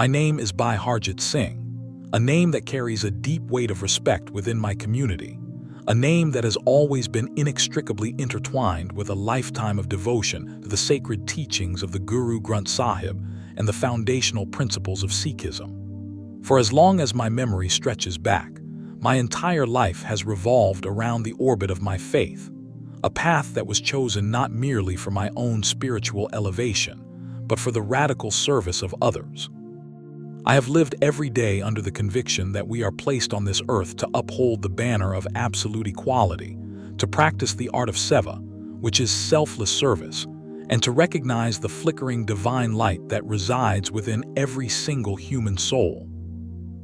My name is Bhai Harjit Singh, a name that carries a deep weight of respect within my community, a name that has always been inextricably intertwined with a lifetime of devotion to the sacred teachings of the Guru Granth Sahib and the foundational principles of Sikhism. For as long as my memory stretches back, my entire life has revolved around the orbit of my faith, a path that was chosen not merely for my own spiritual elevation, but for the radical service of others. I have lived every day under the conviction that we are placed on this earth to uphold the banner of absolute equality, to practice the art of seva, which is selfless service, and to recognize the flickering divine light that resides within every single human soul.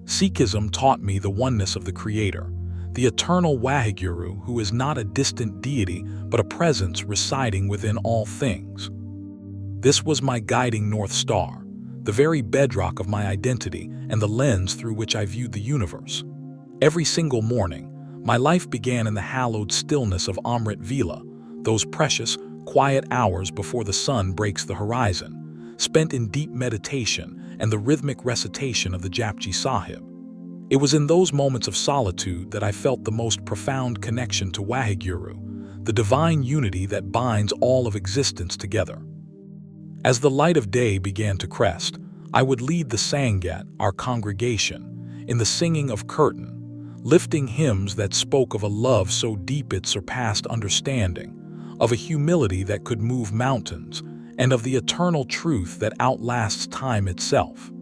Sikhism taught me the oneness of the Creator, the eternal Waheguru, who is not a distant deity but a presence residing within all things. This was my guiding North Star, the very bedrock of my identity and the lens through which I viewed the universe. Every single morning, my life began in the hallowed stillness of Amrit Vela, those precious, quiet hours before the sun breaks the horizon, spent in deep meditation and the rhythmic recitation of the Japji Sahib. It was in those moments of solitude that I felt the most profound connection to Waheguru, the divine unity that binds all of existence together. As the light of day began to crest, I would lead the Sangat, our congregation, in the singing of kirtan, lifting hymns that spoke of a love so deep it surpassed understanding, of a humility that could move mountains, and of the eternal truth that outlasts time itself.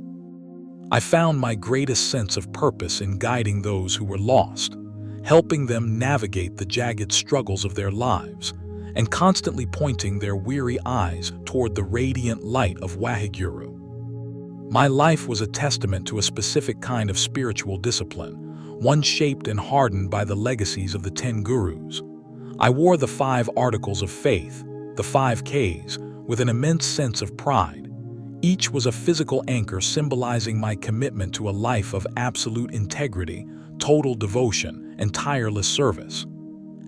I found my greatest sense of purpose in guiding those who were lost, helping them navigate the jagged struggles of their lives, and constantly pointing their weary eyes toward the radiant light of Waheguru. My life was a testament to a specific kind of spiritual discipline, one shaped and hardened by the legacies of the 10 Gurus. I wore the 5 articles of faith, the 5 Ks, with an immense sense of pride. Each was a physical anchor symbolizing my commitment to a life of absolute integrity, total devotion, and tireless service.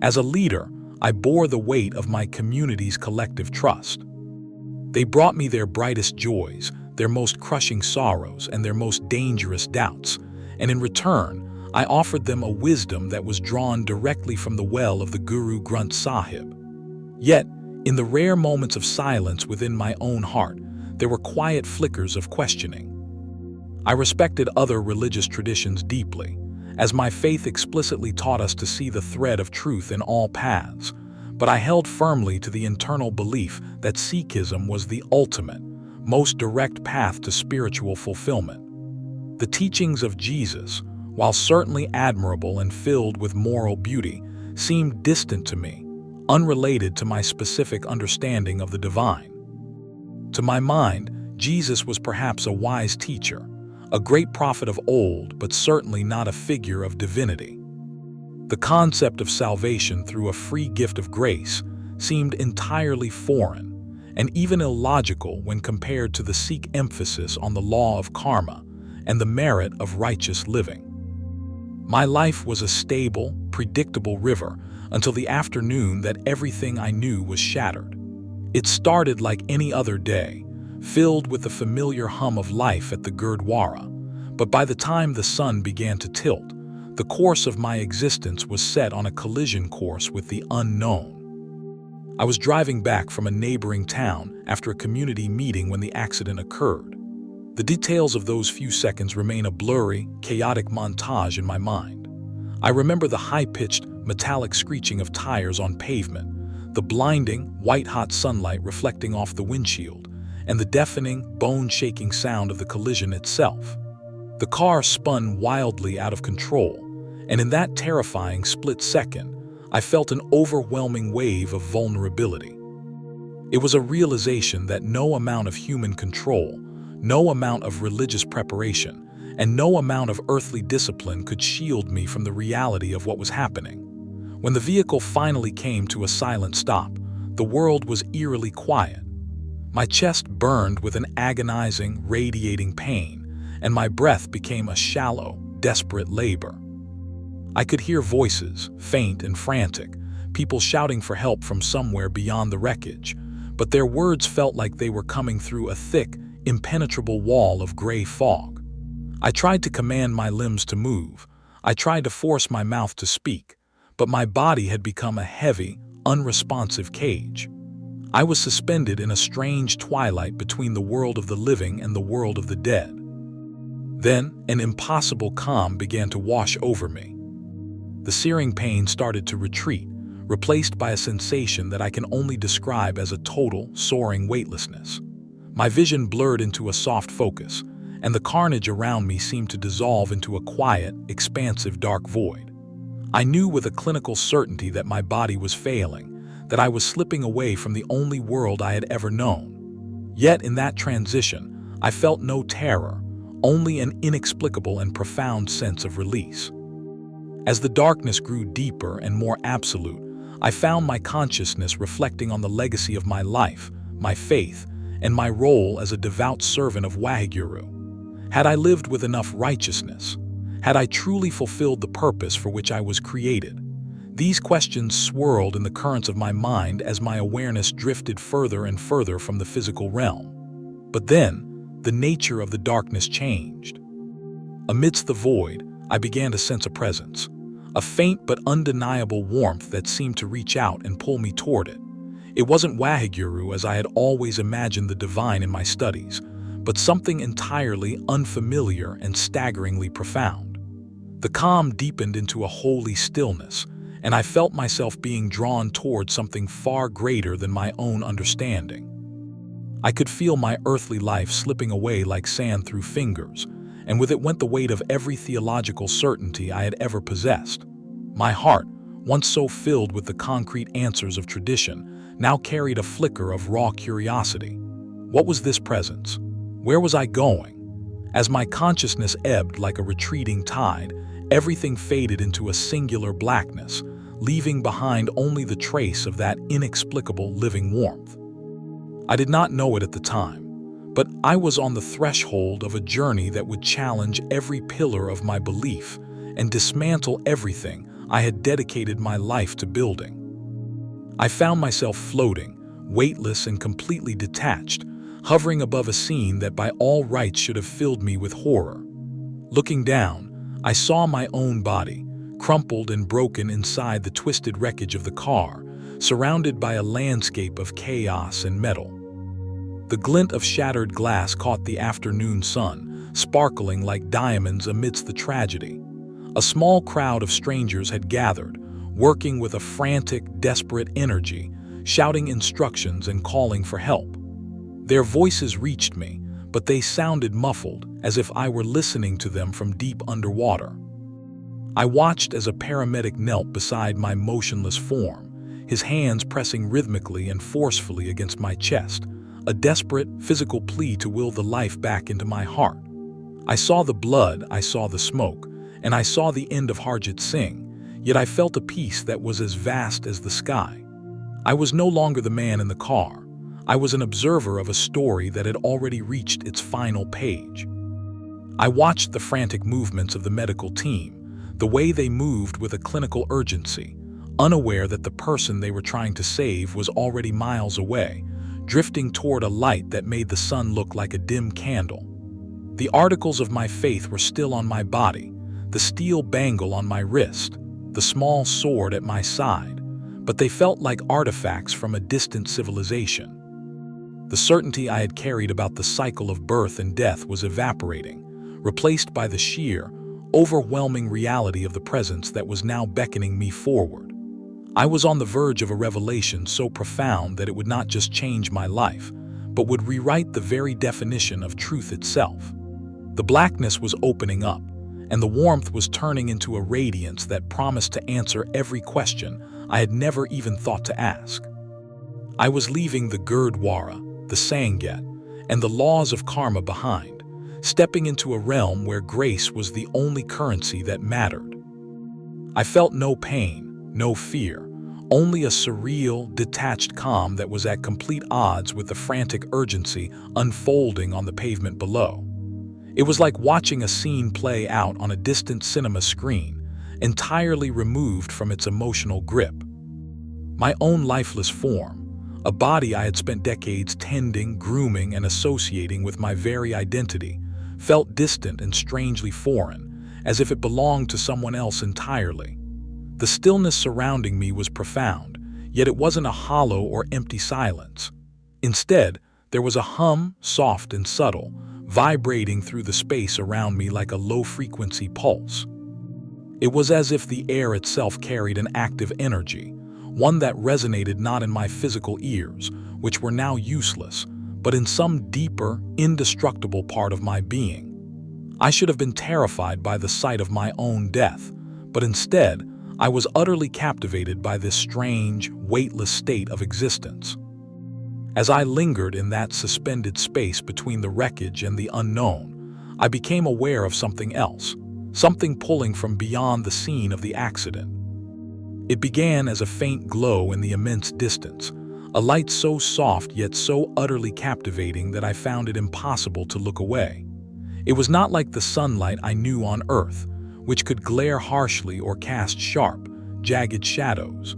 As a leader, I bore the weight of my community's collective trust. They brought me their brightest joys, their most crushing sorrows, and their most dangerous doubts, and in return, I offered them a wisdom that was drawn directly from the well of the Guru Granth Sahib. Yet, in the rare moments of silence within my own heart, there were quiet flickers of questioning. I respected other religious traditions deeply, as my faith explicitly taught us to see the thread of truth in all paths, but I held firmly to the internal belief that Sikhism was the ultimate, most direct path to spiritual fulfillment. The teachings of Jesus, while certainly admirable and filled with moral beauty, seemed distant to me, unrelated to my specific understanding of the divine. To my mind, Jesus was perhaps a wise teacher, a great prophet of old, but certainly not a figure of divinity. The concept of salvation through a free gift of grace seemed entirely foreign and even illogical when compared to the Sikh emphasis on the law of karma and the merit of righteous living. My life was a stable, predictable river until the afternoon that everything I knew was shattered. It started like any other day, filled with the familiar hum of life at the Gurdwara, but by the time the sun began to tilt, the course of my existence was set on a collision course with the unknown. I was driving back from a neighboring town after a community meeting when the accident occurred. The details of those few seconds remain a blurry, chaotic montage in my mind. I remember the high-pitched, metallic screeching of tires on pavement, the blinding, white-hot sunlight reflecting off the windshield, and the deafening, bone-shaking sound of the collision itself. The car spun wildly out of control, and in that terrifying split second, I felt an overwhelming wave of vulnerability. It was a realization that no amount of human control, no amount of religious preparation, and no amount of earthly discipline could shield me from the reality of what was happening. When the vehicle finally came to a silent stop, the world was eerily quiet. My chest burned with an agonizing, radiating pain, and my breath became a shallow, desperate labor. I could hear voices, faint and frantic, people shouting for help from somewhere beyond the wreckage, but their words felt like they were coming through a thick, impenetrable wall of gray fog. I tried to command my limbs to move. I tried to force my mouth to speak, but my body had become a heavy, unresponsive cage. I was suspended in a strange twilight between the world of the living and the world of the dead. Then, an impossible calm began to wash over me. The searing pain started to retreat, replaced by a sensation that I can only describe as a total, soaring weightlessness. My vision blurred into a soft focus, and the carnage around me seemed to dissolve into a quiet, expansive dark void. I knew with a clinical certainty that my body was failing, that I was slipping away from the only world I had ever known. Yet in that transition, I felt no terror, only an inexplicable and profound sense of release. As the darkness grew deeper and more absolute, I found my consciousness reflecting on the legacy of my life, my faith, and my role as a devout servant of Waheguru. Had I lived with enough righteousness? Had I truly fulfilled the purpose for which I was created? These questions swirled in the currents of my mind as my awareness drifted further and further from the physical realm. But then, the nature of the darkness changed. Amidst the void, I began to sense a presence, a faint but undeniable warmth that seemed to reach out and pull me toward it. It wasn't Waheguru as I had always imagined the divine in my studies, but something entirely unfamiliar and staggeringly profound. The calm deepened into a holy stillness, and I felt myself being drawn toward something far greater than my own understanding. I could feel my earthly life slipping away like sand through fingers, and with it went the weight of every theological certainty I had ever possessed. My heart, once so filled with the concrete answers of tradition, now carried a flicker of raw curiosity. What was this presence? Where was I going? As my consciousness ebbed like a retreating tide, everything faded into a singular blackness, leaving behind only the trace of that inexplicable living warmth. I did not know it at the time, but I was on the threshold of a journey that would challenge every pillar of my belief and dismantle everything I had dedicated my life to building. I found myself floating, weightless and completely detached, hovering above a scene that by all rights should have filled me with horror. Looking down, I saw my own body, crumpled and broken inside the twisted wreckage of the car, surrounded by a landscape of chaos and metal. The glint of shattered glass caught the afternoon sun, sparkling like diamonds amidst the tragedy. A small crowd of strangers had gathered, working with a frantic, desperate energy, shouting instructions and calling for help. Their voices reached me, but they sounded muffled, as if I were listening to them from deep underwater. I watched as a paramedic knelt beside my motionless form, his hands pressing rhythmically and forcefully against my chest, a desperate, physical plea to will the life back into my heart. I saw the blood, I saw the smoke, and I saw the end of Harjit Singh, yet I felt a peace that was as vast as the sky. I was no longer the man in the car. I was an observer of a story that had already reached its final page. I watched the frantic movements of the medical team, the way they moved with a clinical urgency, unaware that the person they were trying to save was already miles away, drifting toward a light that made the sun look like a dim candle. The articles of my faith were still on my body, the steel bangle on my wrist, the small sword at my side, but they felt like artifacts from a distant civilization. The certainty I had carried about the cycle of birth and death was evaporating, replaced by the sheer, overwhelming reality of the presence that was now beckoning me forward. I was on the verge of a revelation so profound that it would not just change my life, but would rewrite the very definition of truth itself. The blackness was opening up, and the warmth was turning into a radiance that promised to answer every question I had never even thought to ask. I was leaving the Gurdwara, the Sangat, and the laws of karma behind, stepping into a realm where grace was the only currency that mattered. I felt no pain, no fear, only a surreal, detached calm that was at complete odds with the frantic urgency unfolding on the pavement below. It was like watching a scene play out on a distant cinema screen, entirely removed from its emotional grip. My own lifeless form, A body I had spent decades tending, grooming, and associating with my very identity, felt distant and strangely foreign, as if it belonged to someone else entirely. The stillness surrounding me was profound, yet it wasn't a hollow or empty silence. Instead, there was a hum, soft and subtle, vibrating through the space around me like a low-frequency pulse. It was as if the air itself carried an active energy, one that resonated not in my physical ears, which were now useless, but in some deeper, indestructible part of my being. I should have been terrified by the sight of my own death, but instead, I was utterly captivated by this strange, weightless state of existence. As I lingered in that suspended space between the wreckage and the unknown, I became aware of something else, something pulling from beyond the scene of the accident. It began as a faint glow in the immense distance, a light so soft yet so utterly captivating that I found it impossible to look away. It was not like the sunlight I knew on Earth, which could glare harshly or cast sharp, jagged shadows.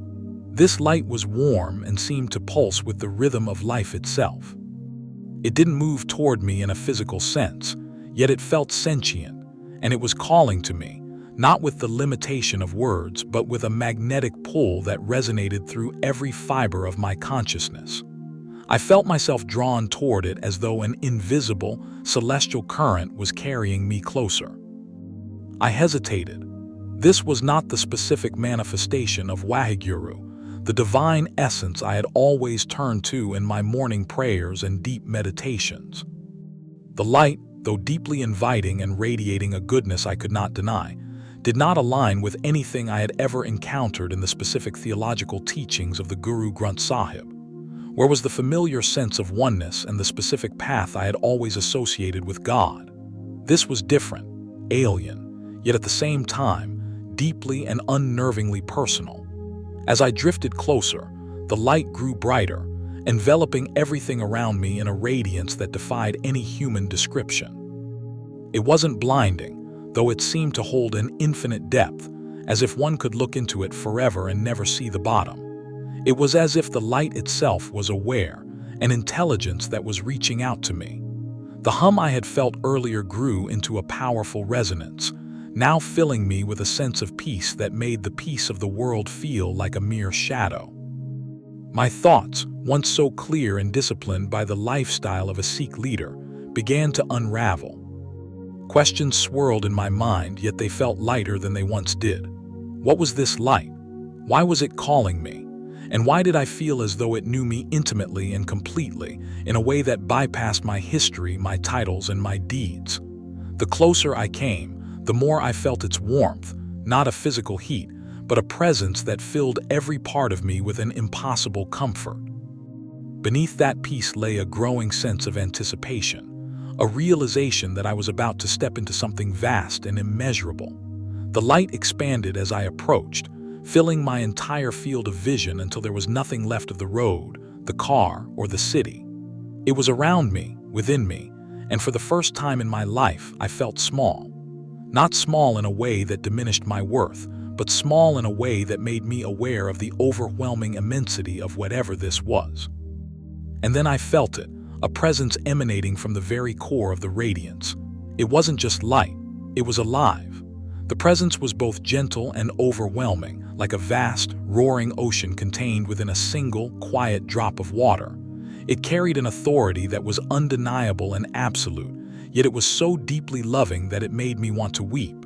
This light was warm and seemed to pulse with the rhythm of life itself. It didn't move toward me in a physical sense, yet it felt sentient, and it was calling to me, not with the limitation of words, but with a magnetic pull that resonated through every fiber of my consciousness. I felt myself drawn toward it as though an invisible, celestial current was carrying me closer. I hesitated. This was not the specific manifestation of Waheguru, the divine essence I had always turned to in my morning prayers and deep meditations. The light, though deeply inviting and radiating a goodness I could not deny, did not align with anything I had ever encountered in the specific theological teachings of the Guru Granth Sahib. Where was the familiar sense of oneness and the specific path I had always associated with God? This was different, alien, yet at the same time, deeply and unnervingly personal. As I drifted closer, the light grew brighter, enveloping everything around me in a radiance that defied any human description. It wasn't blinding, though it seemed to hold an infinite depth, as if one could look into it forever and never see the bottom. It was as if the light itself was aware, an intelligence that was reaching out to me. The hum I had felt earlier grew into a powerful resonance, now filling me with a sense of peace that made the peace of the world feel like a mere shadow. My thoughts, once so clear and disciplined by the lifestyle of a Sikh leader, began to unravel. Questions swirled in my mind, yet they felt lighter than they once did. What was this light? Why was it calling me? And why did I feel as though it knew me intimately and completely, in a way that bypassed my history, my titles, and my deeds? The closer I came, the more I felt its warmth, not a physical heat, but a presence that filled every part of me with an impossible comfort. Beneath that peace lay a growing sense of anticipation, a realization that I was about to step into something vast and immeasurable. The light expanded as I approached, filling my entire field of vision until there was nothing left of the road, the car, or the city. It was around me, within me, and for the first time in my life, I felt small. Not small in a way that diminished my worth, but small in a way that made me aware of the overwhelming immensity of whatever this was. And then I felt it, a presence emanating from the very core of the radiance. It wasn't just light, it was alive. The presence was both gentle and overwhelming, like a vast, roaring ocean contained within a single, quiet drop of water. It carried an authority that was undeniable and absolute, yet it was so deeply loving that it made me want to weep.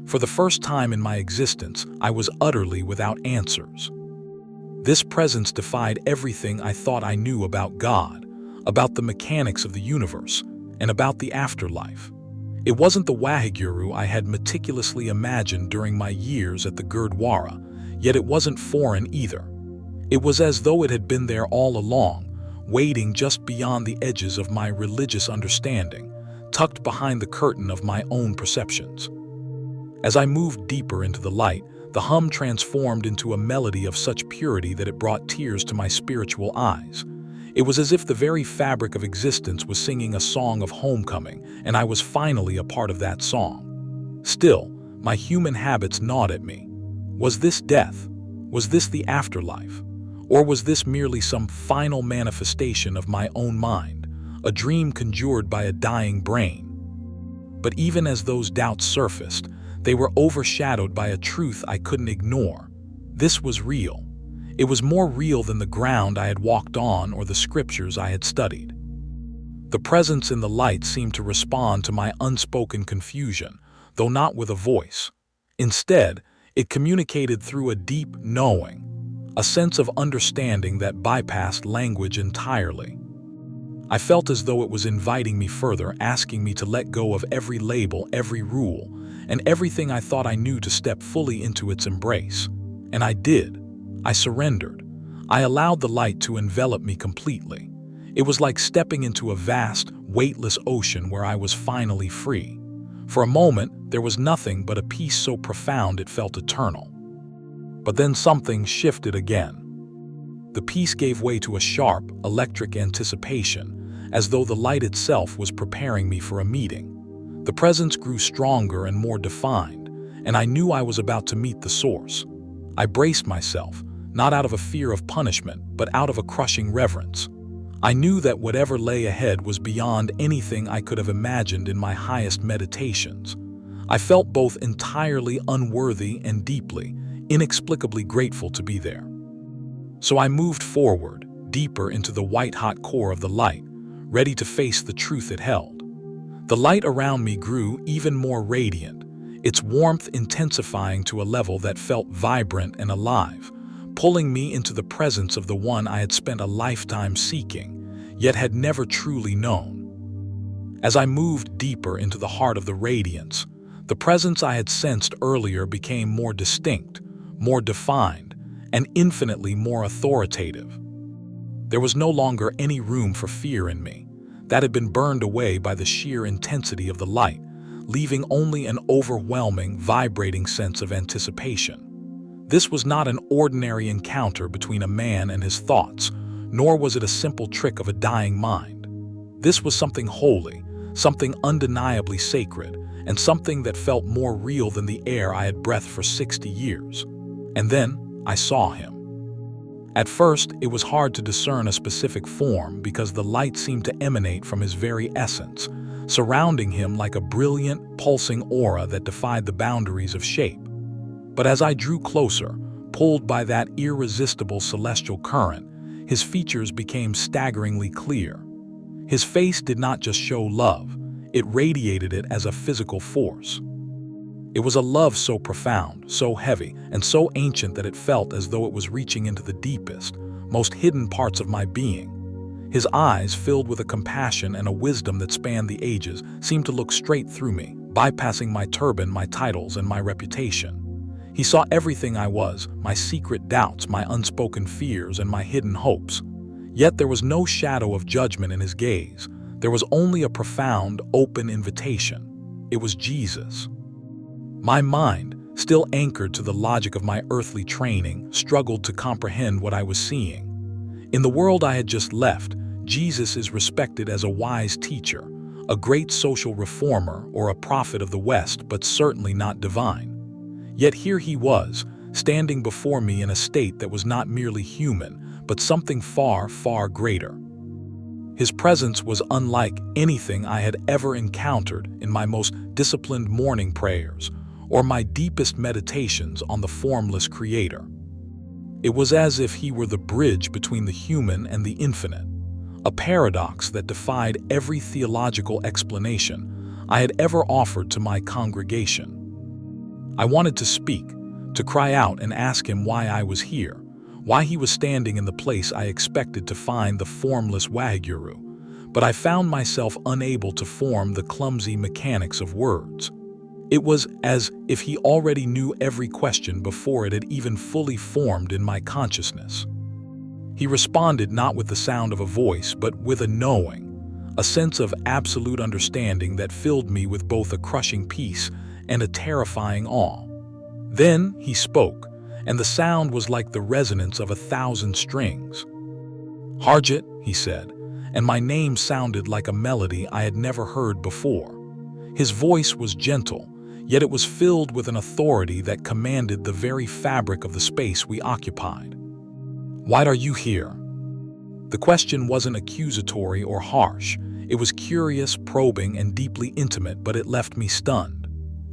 For the first time in my existence, I was utterly without answers. This presence defied everything I thought I knew about God, about the mechanics of the universe, and about the afterlife. It wasn't the Waheguru I had meticulously imagined during my years at the Gurdwara, yet it wasn't foreign either. It was as though it had been there all along, waiting just beyond the edges of my religious understanding, tucked behind the curtain of my own perceptions. As I moved deeper into the light, the hum transformed into a melody of such purity that it brought tears to my spiritual eyes. It was as if the very fabric of existence was singing a song of homecoming, and I was finally a part of that song. Still, my human habits gnawed at me. Was this death? Was this the afterlife? Or was this merely some final manifestation of my own mind, a dream conjured by a dying brain? But even as those doubts surfaced, they were overshadowed by a truth I couldn't ignore. This was real. It was more real than the ground I had walked on or the scriptures I had studied. The presence in the light seemed to respond to my unspoken confusion, though not with a voice. Instead, it communicated through a deep knowing, a sense of understanding that bypassed language entirely. I felt as though it was inviting me further, asking me to let go of every label, every rule, and everything I thought I knew to step fully into its embrace. And I did. I surrendered. I allowed the light to envelop me completely. It was like stepping into a vast, weightless ocean where I was finally free. For a moment, there was nothing but a peace so profound it felt eternal. But then something shifted again. The peace gave way to a sharp, electric anticipation, as though the light itself was preparing me for a meeting. The presence grew stronger and more defined, and I knew I was about to meet the source. I braced myself, not out of a fear of punishment, but out of a crushing reverence. I knew that whatever lay ahead was beyond anything I could have imagined in my highest meditations. I felt both entirely unworthy and deeply, inexplicably grateful to be there. So I moved forward, deeper into the white-hot core of the light, ready to face the truth it held. The light around me grew even more radiant, its warmth intensifying to a level that felt vibrant and alive, pulling me into the presence of the one I had spent a lifetime seeking, yet had never truly known. As I moved deeper into the heart of the radiance, the presence I had sensed earlier became more distinct, more defined, and infinitely more authoritative. There was no longer any room for fear in me. That had been burned away by the sheer intensity of the light, leaving only an overwhelming, vibrating sense of anticipation. This was not an ordinary encounter between a man and his thoughts, nor was it a simple trick of a dying mind. This was something holy, something undeniably sacred, and something that felt more real than the air I had breathed for 60 years. And then I saw him. At first, it was hard to discern a specific form because the light seemed to emanate from his very essence, surrounding him like a brilliant, pulsing aura that defied the boundaries of shape. But as I drew closer, pulled by that irresistible celestial current, his features became staggeringly clear. His face did not just show love, it radiated it as a physical force. It was a love so profound, so heavy, and so ancient that it felt as though it was reaching into the deepest, most hidden parts of my being. His eyes, filled with a compassion and a wisdom that spanned the ages, seemed to look straight through me, bypassing my turban, my titles, and my reputation. He saw everything I was, my secret doubts, my unspoken fears, and my hidden hopes. Yet there was no shadow of judgment in his gaze. There was only a profound, open invitation. It was Jesus. My mind, still anchored to the logic of my earthly training, struggled to comprehend what I was seeing. In the world I had just left, Jesus is respected as a wise teacher, a great social reformer, or a prophet of the West, but certainly not divine. Yet here he was, standing before me in a state that was not merely human, but something far, far greater. His presence was unlike anything I had ever encountered in my most disciplined morning prayers, or my deepest meditations on the formless Creator. It was as if he were the bridge between the human and the infinite, a paradox that defied every theological explanation I had ever offered to my congregation. I wanted to speak, to cry out and ask him why I was here, why he was standing in the place I expected to find the formless Waheguru, but I found myself unable to form the clumsy mechanics of words. It was as if he already knew every question before it had even fully formed in my consciousness. He responded not with the sound of a voice, but with a knowing, a sense of absolute understanding that filled me with both a crushing peace and a terrifying awe. Then he spoke, and the sound was like the resonance of 1,000 strings. "Harjit," he said, and my name sounded like a melody I had never heard before. His voice was gentle, yet it was filled with an authority that commanded the very fabric of the space we occupied. Why are you here? The question wasn't accusatory or harsh. It was curious, probing, and deeply intimate, but it left me stunned.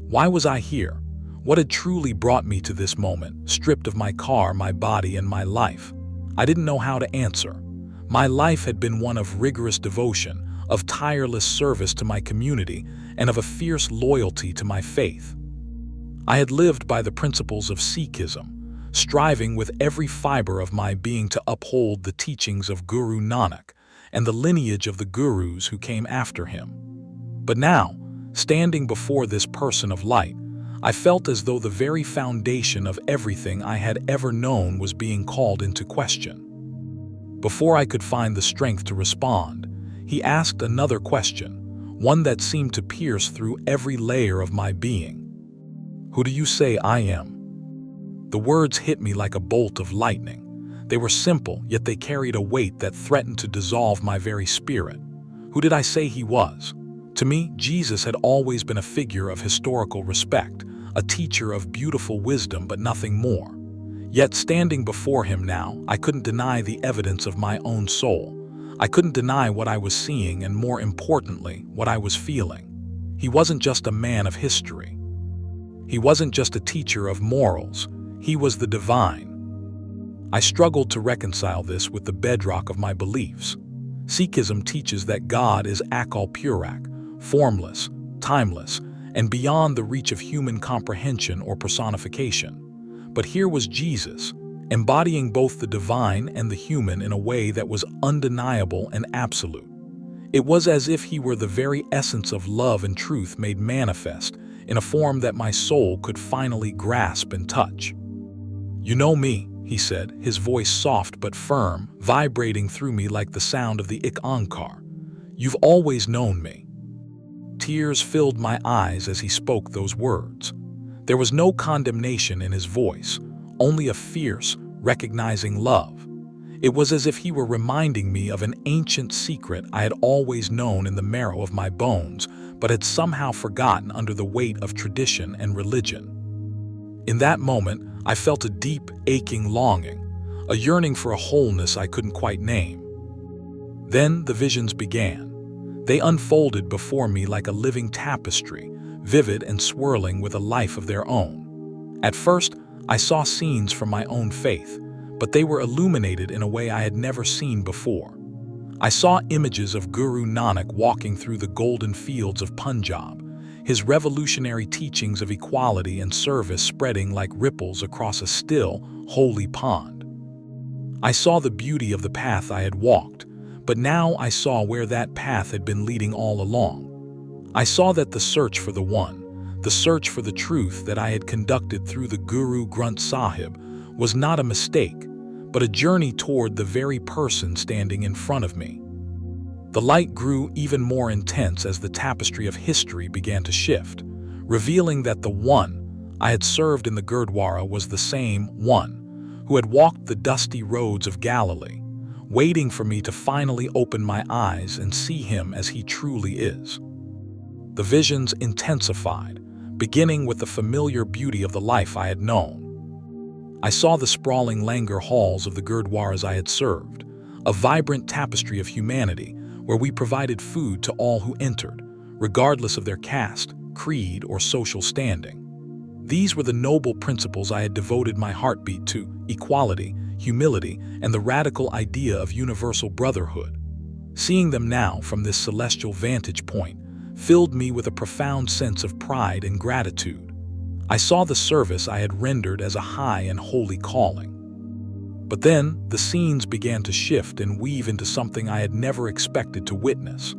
Why was I here? What had truly brought me to this moment, stripped of my car, my body, and my life? I didn't know how to answer. My life had been one of rigorous devotion, of tireless service to my community, and of a fierce loyalty to my faith. I had lived by the principles of Sikhism, striving with every fiber of my being to uphold the teachings of Guru Nanak and the lineage of the gurus who came after him. But now, standing before this person of light, I felt as though the very foundation of everything I had ever known was being called into question. Before I could find the strength to respond, he asked another question, one that seemed to pierce through every layer of my being. Who do you say I am? The words hit me like a bolt of lightning. They were simple, yet they carried a weight that threatened to dissolve my very spirit. Who did I say he was? To me, Jesus had always been a figure of historical respect, a teacher of beautiful wisdom but nothing more. Yet standing before him now, I couldn't deny the evidence of my own soul. I couldn't deny what I was seeing and, more importantly, what I was feeling. He wasn't just a man of history. He wasn't just a teacher of morals. He was the divine. I struggled to reconcile this with the bedrock of my beliefs. Sikhism teaches that God is Akal Purak, formless, timeless, and beyond the reach of human comprehension or personification. But here was Jesus, embodying both the divine and the human in a way that was undeniable and absolute. It was as if he were the very essence of love and truth made manifest in a form that my soul could finally grasp and touch. You know me, he said, his voice soft but firm, vibrating through me like the sound of the Ik Onkar. You've always known me. Tears filled my eyes as he spoke those words. There was no condemnation in his voice, only a fierce, recognizing love. It was as if he were reminding me of an ancient secret I had always known in the marrow of my bones, but had somehow forgotten under the weight of tradition and religion. In that moment, I felt a deep, aching longing, a yearning for a wholeness I couldn't quite name. Then the visions began. They unfolded before me like a living tapestry, vivid and swirling with a life of their own. At first, I saw scenes from my own faith, but they were illuminated in a way I had never seen before. I saw images of Guru Nanak walking through the golden fields of Punjab, his revolutionary teachings of equality and service spreading like ripples across a still, holy pond. I saw the beauty of the path I had walked, but now I saw where that path had been leading all along. I saw that the search for the one, the search for the truth that I had conducted through the Guru Granth Sahib was not a mistake, but a journey toward the very person standing in front of me. The light grew even more intense as the tapestry of history began to shift, revealing that the one I had served in the Gurdwara was the same one who had walked the dusty roads of Galilee, waiting for me to finally open my eyes and see him as he truly is. The visions intensified, beginning with the familiar beauty of the life I had known. I saw the sprawling langar halls of the Gurdwaras I had served, a vibrant tapestry of humanity where we provided food to all who entered, regardless of their caste, creed, or social standing. These were the noble principles I had devoted my heartbeat to: equality, humility, and the radical idea of universal brotherhood. Seeing them now from this celestial vantage point filled me with a profound sense of pride and gratitude. I saw the service I had rendered as a high and holy calling. But then, the scenes began to shift and weave into something I had never expected to witness.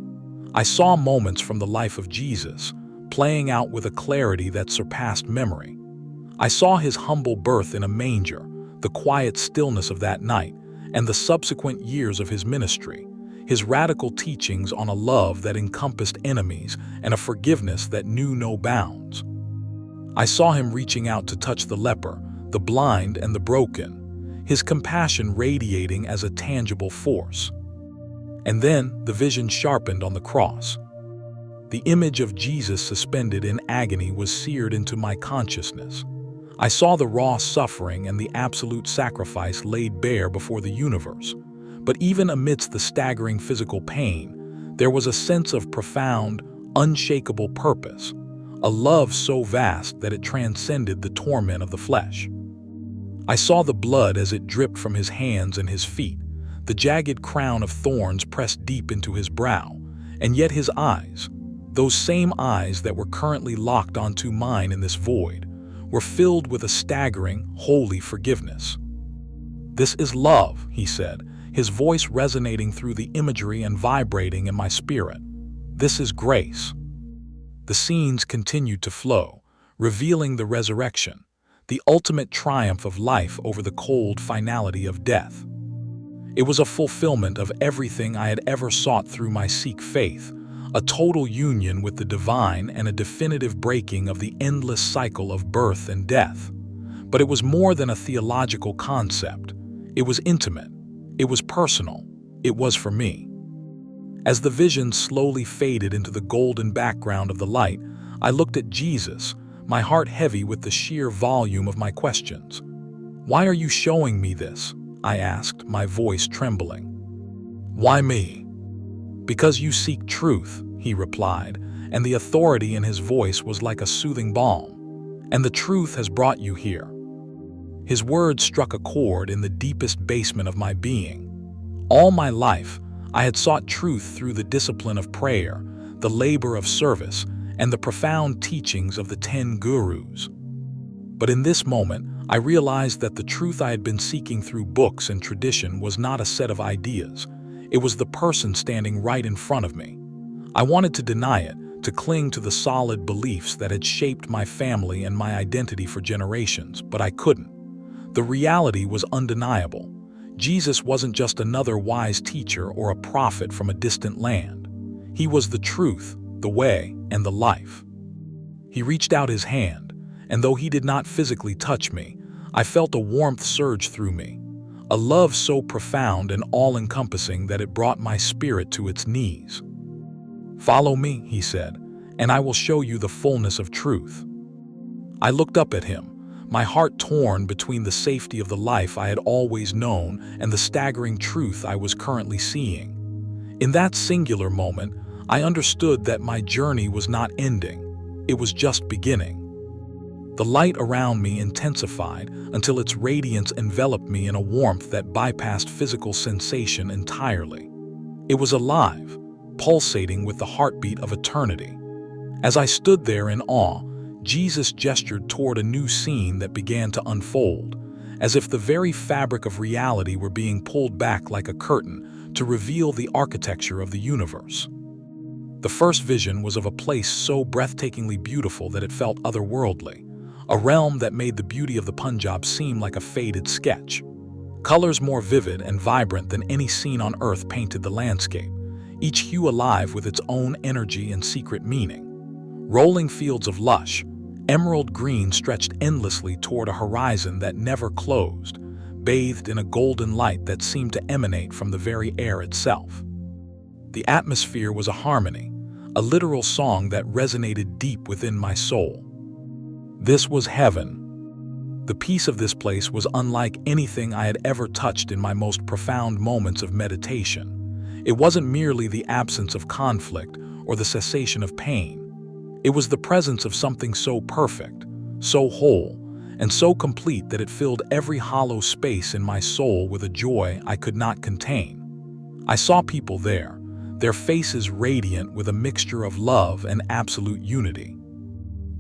I saw moments from the life of Jesus, playing out with a clarity that surpassed memory. I saw his humble birth in a manger, the quiet stillness of that night, and the subsequent years of his ministry, his radical teachings on a love that encompassed enemies and a forgiveness that knew no bounds. I saw him reaching out to touch the leper, the blind, and the broken, his compassion radiating as a tangible force. And then the vision sharpened on the cross. The image of Jesus suspended in agony was seared into my consciousness. I saw the raw suffering and the absolute sacrifice laid bare before the universe. But even amidst the staggering physical pain, there was a sense of profound, unshakable purpose, a love so vast that it transcended the torment of the flesh. I saw the blood as it dripped from his hands and his feet, the jagged crown of thorns pressed deep into his brow, and yet his eyes, those same eyes that were currently locked onto mine in this void, were filled with a staggering, holy forgiveness. "This is love," he said, his voice resonating through the imagery and vibrating in my spirit. "This is grace." The scenes continued to flow, revealing the resurrection, the ultimate triumph of life over the cold finality of death. It was a fulfillment of everything I had ever sought through my Sikh faith, a total union with the divine and a definitive breaking of the endless cycle of birth and death. But it was more than a theological concept. It was intimate. It was personal. It was for me. As the vision slowly faded into the golden background of the light, I looked at Jesus, my heart heavy with the sheer volume of my questions. "Why are you showing me this?" I asked, my voice trembling. "Why me?" "Because you seek truth," he replied, and the authority in his voice was like a soothing balm. "And the truth has brought you here." His words struck a chord in the deepest basement of my being. All my life, I had sought truth through the discipline of prayer, the labor of service, and the profound teachings of the 10 gurus. But in this moment, I realized that the truth I had been seeking through books and tradition was not a set of ideas. It was the person standing right in front of me. I wanted to deny it, to cling to the solid beliefs that had shaped my family and my identity for generations, but I couldn't. The reality was undeniable. Jesus wasn't just another wise teacher or a prophet from a distant land. He was the truth, the way, and the life. He reached out his hand, and though he did not physically touch me, I felt a warmth surge through me, a love so profound and all-encompassing that it brought my spirit to its knees. "Follow me," he said, "and I will show you the fullness of truth." I looked up at him, my heart torn between the safety of the life I had always known and the staggering truth I was currently seeing. In that singular moment, I understood that my journey was not ending. It was just beginning. The light around me intensified until its radiance enveloped me in a warmth that bypassed physical sensation entirely. It was alive, pulsating with the heartbeat of eternity. As I stood there in awe, Jesus gestured toward a new scene that began to unfold, as if the very fabric of reality were being pulled back like a curtain to reveal the architecture of the universe. The first vision was of a place so breathtakingly beautiful that it felt otherworldly, a realm that made the beauty of the Punjab seem like a faded sketch. Colors more vivid and vibrant than any scene on earth painted the landscape, each hue alive with its own energy and secret meaning. Rolling fields of lush, emerald green stretched endlessly toward a horizon that never closed, bathed in a golden light that seemed to emanate from the very air itself. The atmosphere was a harmony, a literal song that resonated deep within my soul. This was heaven. The peace of this place was unlike anything I had ever touched in my most profound moments of meditation. It wasn't merely the absence of conflict or the cessation of pain. It was the presence of something so perfect, so whole, and so complete that it filled every hollow space in my soul with a joy I could not contain. I saw people there, their faces radiant with a mixture of love and absolute unity.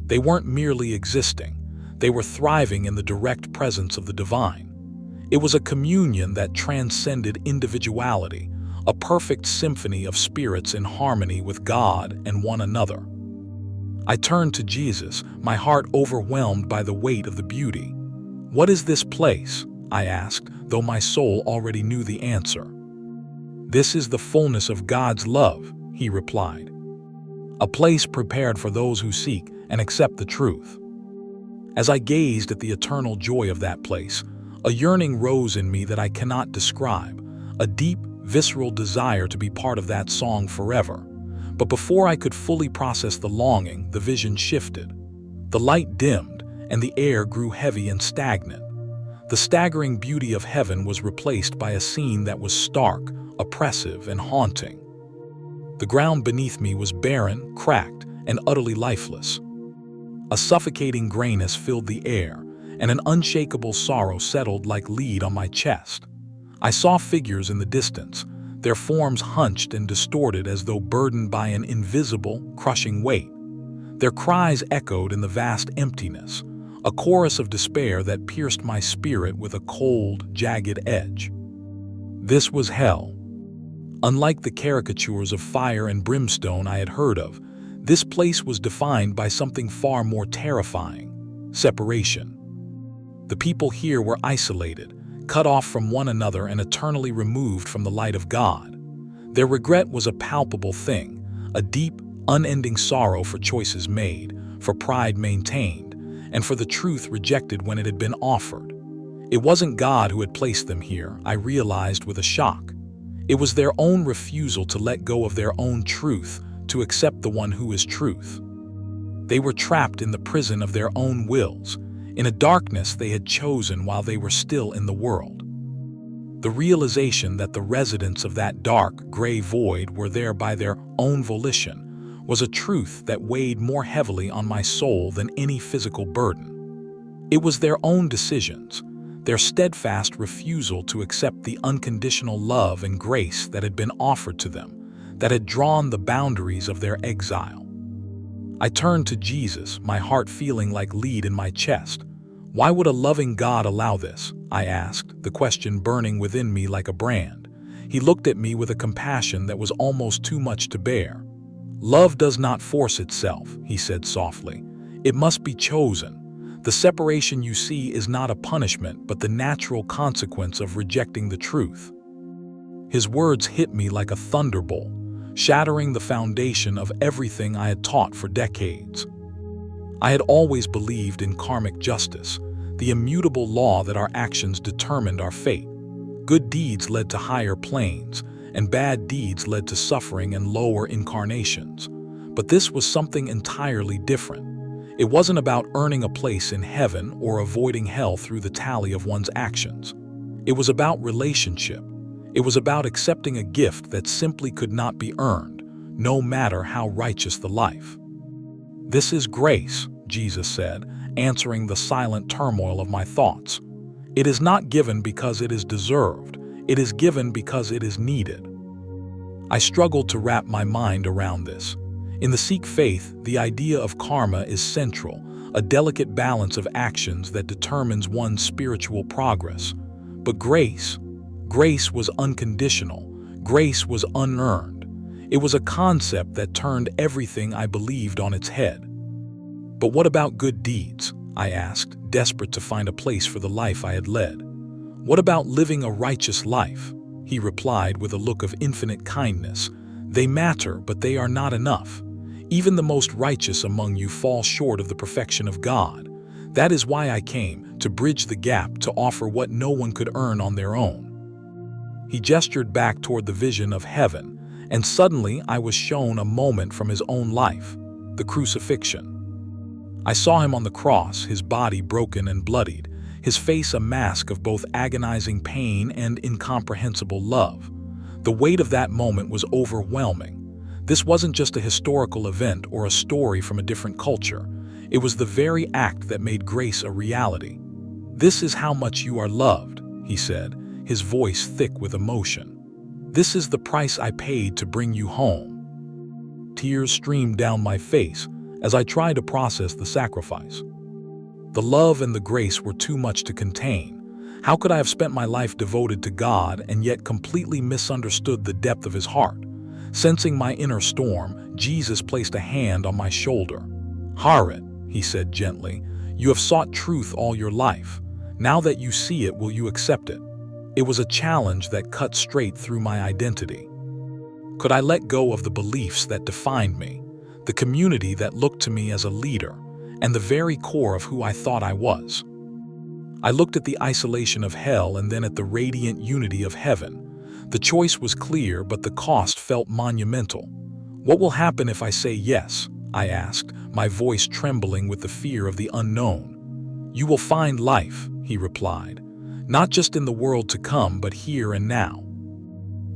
They weren't merely existing, they were thriving in the direct presence of the divine. It was a communion that transcended individuality, a perfect symphony of spirits in harmony with God and one another. I turned to Jesus, my heart overwhelmed by the weight of the beauty. "What is this place?" I asked, though my soul already knew the answer. "This is the fullness of God's love," he replied. "A place prepared for those who seek and accept the truth." As I gazed at the eternal joy of that place, a yearning rose in me that I cannot describe, a deep, visceral desire to be part of that song forever. But before I could fully process the longing, the vision shifted. The light dimmed, and the air grew heavy and stagnant. The staggering beauty of heaven was replaced by a scene that was stark, oppressive, and haunting. The ground beneath me was barren, cracked, and utterly lifeless. A suffocating grayness filled the air, and an unshakable sorrow settled like lead on my chest. I saw figures in the distance, their forms hunched and distorted as though burdened by an invisible, crushing weight. Their cries echoed in the vast emptiness, a chorus of despair that pierced my spirit with a cold, jagged edge. This was hell. Unlike the caricatures of fire and brimstone I had heard of, this place was defined by something far more terrifying: separation. The people here were isolated, cut off from one another and eternally removed from the light of God. Their regret was a palpable thing, a deep, unending sorrow for choices made, for pride maintained, and for the truth rejected when it had been offered. It wasn't God who had placed them here, I realized with a shock. It was their own refusal to let go of their own truth, to accept the one who is truth. They were trapped in the prison of their own wills, in a darkness they had chosen while they were still in the world. The realization that the residents of that dark, gray void were there by their own volition was a truth that weighed more heavily on my soul than any physical burden. It was their own decisions, their steadfast refusal to accept the unconditional love and grace that had been offered to them, that had drawn the boundaries of their exile. I turned to Jesus, my heart feeling like lead in my chest. Why would a loving God allow this? I asked, the question burning within me like a brand. He looked at me with a compassion that was almost too much to bear. Love does not force itself, he said softly. It must be chosen. The separation you see is not a punishment, but the natural consequence of rejecting the truth. His words hit me like a thunderbolt, shattering the foundation of everything I had taught for decades. I had always believed in karmic justice, the immutable law that our actions determined our fate. Good deeds led to higher planes, and bad deeds led to suffering and lower incarnations. But this was something entirely different. It wasn't about earning a place in heaven or avoiding hell through the tally of one's actions. It was about relationship. It was about accepting a gift that simply could not be earned, no matter how righteous the life. This is grace, Jesus said, answering the silent turmoil of my thoughts. It is not given because it is deserved. It is given because it is needed. I struggled to wrap my mind around this. In the Sikh faith, the idea of karma is central, a delicate balance of actions that determines one's spiritual progress. But grace was unconditional. Grace was unearned. It was a concept that turned everything I believed on its head. But what about good deeds? I asked, desperate to find a place for the life I had led. What about living a righteous life? He replied with a look of infinite kindness. They matter, but they are not enough. Even the most righteous among you fall short of the perfection of God. That is why I came, to bridge the gap, to offer what no one could earn on their own. He gestured back toward the vision of heaven, and suddenly I was shown a moment from his own life, the crucifixion. I saw him on the cross, his body broken and bloodied, his face a mask of both agonizing pain and incomprehensible love. The weight of that moment was overwhelming. This wasn't just a historical event or a story from a different culture. It was the very act that made grace a reality. "This is how much you are loved," he said, his voice thick with emotion. "This is the price I paid to bring you home." Tears streamed down my face as I tried to process the sacrifice. The love and the grace were too much to contain. How could I have spent my life devoted to God and yet completely misunderstood the depth of his heart? Sensing my inner storm, Jesus placed a hand on my shoulder. "Harjit," he said gently, "you have sought truth all your life. Now that you see it, will you accept it?" It was a challenge that cut straight through my identity. Could I let go of the beliefs that defined me, the community that looked to me as a leader, and the very core of who I thought I was? I looked at the isolation of hell and then at the radiant unity of heaven. The choice was clear, but the cost felt monumental. "What will happen if I say yes?" I asked, my voice trembling with the fear of the unknown. "You will find life," he replied, "not just in the world to come, but here and now.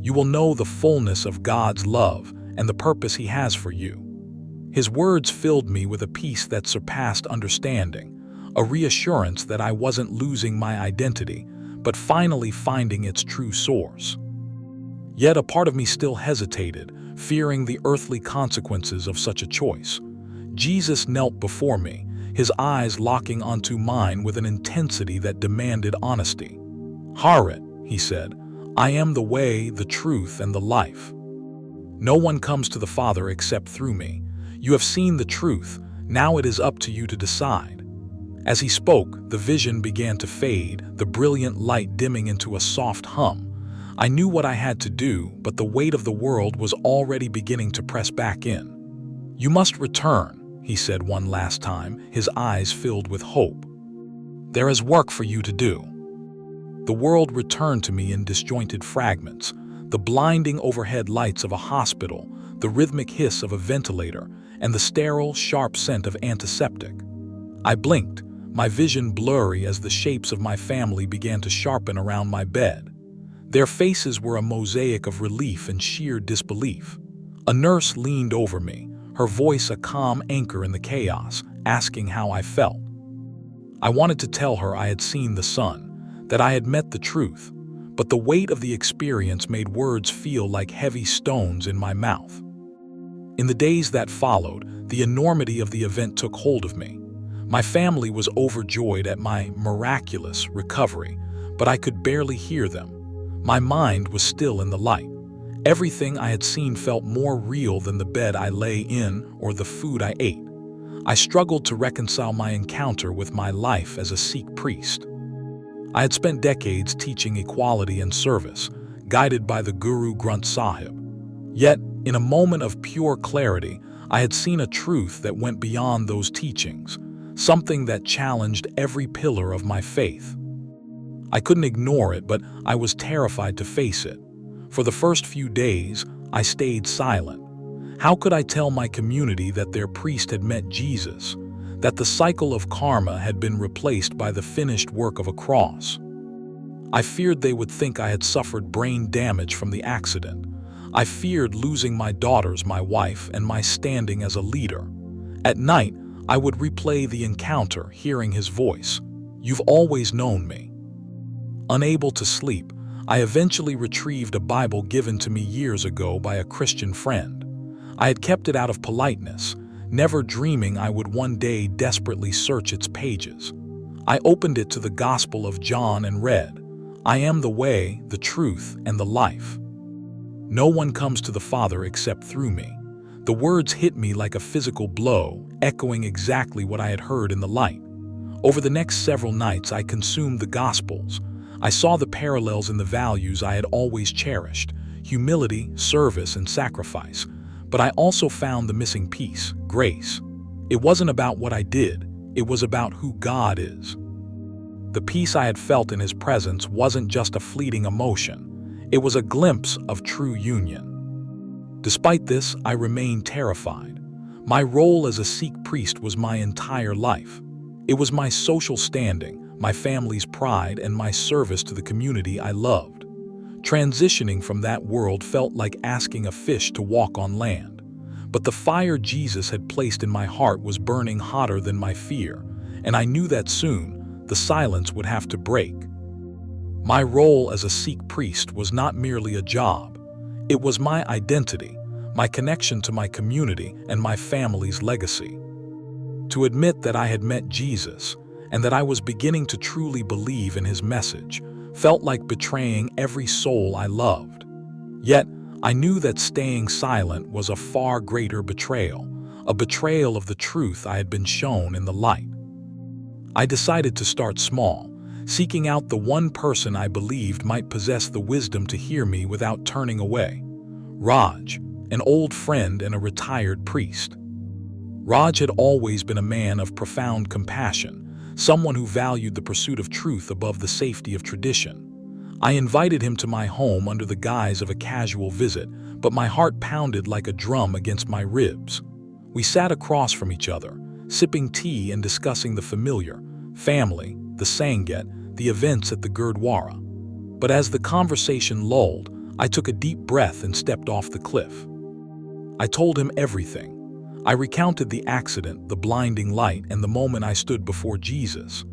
You will know the fullness of God's love and the purpose He has for you." His words filled me with a peace that surpassed understanding, a reassurance that I wasn't losing my identity, but finally finding its true source. Yet a part of me still hesitated, fearing the earthly consequences of such a choice. Jesus knelt before me, his eyes locking onto mine with an intensity that demanded honesty. "Harjit," he said, "I am the way, the truth, and the life. No one comes to the Father except through me. You have seen the truth, now it is up to you to decide." As he spoke, the vision began to fade, the brilliant light dimming into a soft hum. I knew what I had to do, but the weight of the world was already beginning to press back in. "You must return," he said one last time, his eyes filled with hope. "There is work for you to do." The world returned to me in disjointed fragments, the blinding overhead lights of a hospital, the rhythmic hiss of a ventilator, and the sterile, sharp scent of antiseptic. I blinked, my vision blurry as the shapes of my family began to sharpen around my bed. Their faces were a mosaic of relief and sheer disbelief. A nurse leaned over me, her voice a calm anchor in the chaos, asking how I felt. I wanted to tell her I had seen the sun, that I had met the truth, but the weight of the experience made words feel like heavy stones in my mouth. In the days that followed, the enormity of the event took hold of me. My family was overjoyed at my miraculous recovery, but I could barely hear them. My mind was still in the light. Everything I had seen felt more real than the bed I lay in or the food I ate. I struggled to reconcile my encounter with my life as a Sikh priest. I had spent decades teaching equality and service, guided by the Guru Granth Sahib. Yet, in a moment of pure clarity, I had seen a truth that went beyond those teachings, something that challenged every pillar of my faith. I couldn't ignore it, but I was terrified to face it. For the first few days, I stayed silent. How could I tell my community that their priest had met Jesus, that the cycle of karma had been replaced by the finished work of a cross? I feared they would think I had suffered brain damage from the accident. I feared losing my daughters, my wife, and my standing as a leader. At night, I would replay the encounter, hearing his voice. "You've always known me." Unable to sleep, I eventually retrieved a Bible given to me years ago by a Christian friend. I had kept it out of politeness, never dreaming I would one day desperately search its pages. I opened it to the Gospel of John and read, "I am the way, the truth, and the life. No one comes to the Father except through me." The words hit me like a physical blow, echoing exactly what I had heard in the light. Over the next several nights, I consumed the Gospels. I saw the parallels in the values I had always cherished: humility, service, and sacrifice. But I also found the missing piece: grace. It wasn't about what I did, it was about who God is. The peace I had felt in His presence wasn't just a fleeting emotion, it was a glimpse of true union. Despite this, I remained terrified. My role as a Sikh priest was my entire life. It was my social standing, my family's pride, and my service to the community I loved. Transitioning from that world felt like asking a fish to walk on land. But the fire Jesus had placed in my heart was burning hotter than my fear, and I knew that soon the silence would have to break. My role as a Sikh priest was not merely a job. It was my identity, my connection to my community, and my family's legacy. To admit that I had met Jesus, and that I was beginning to truly believe in His message, felt like betraying every soul I loved. Yet, I knew that staying silent was a far greater betrayal, a betrayal of the truth I had been shown in the light. I decided to start small, seeking out the one person I believed might possess the wisdom to hear me without turning away: Raj, an old friend and a retired priest. Raj had always been a man of profound compassion, someone who valued the pursuit of truth above the safety of tradition. I invited him to my home under the guise of a casual visit, but my heart pounded like a drum against my ribs. We sat across from each other, sipping tea and discussing the familiar, family, the Sangat, the events at the Gurdwara. But as the conversation lulled, I took a deep breath and stepped off the cliff. I told him everything. I recounted the accident, the blinding light, and the moment I stood before Jesus.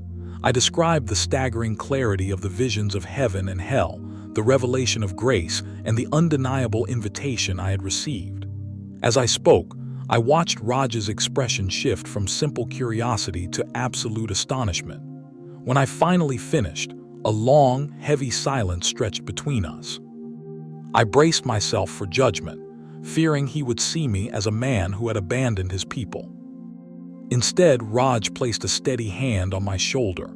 I described the staggering clarity of the visions of heaven and hell, the revelation of grace, and the undeniable invitation I had received. As I spoke, I watched Raj's expression shift from simple curiosity to absolute astonishment. When I finally finished, a long, heavy silence stretched between us. I braced myself for judgment, fearing he would see me as a man who had abandoned his people. Instead, Raj placed a steady hand on my shoulder.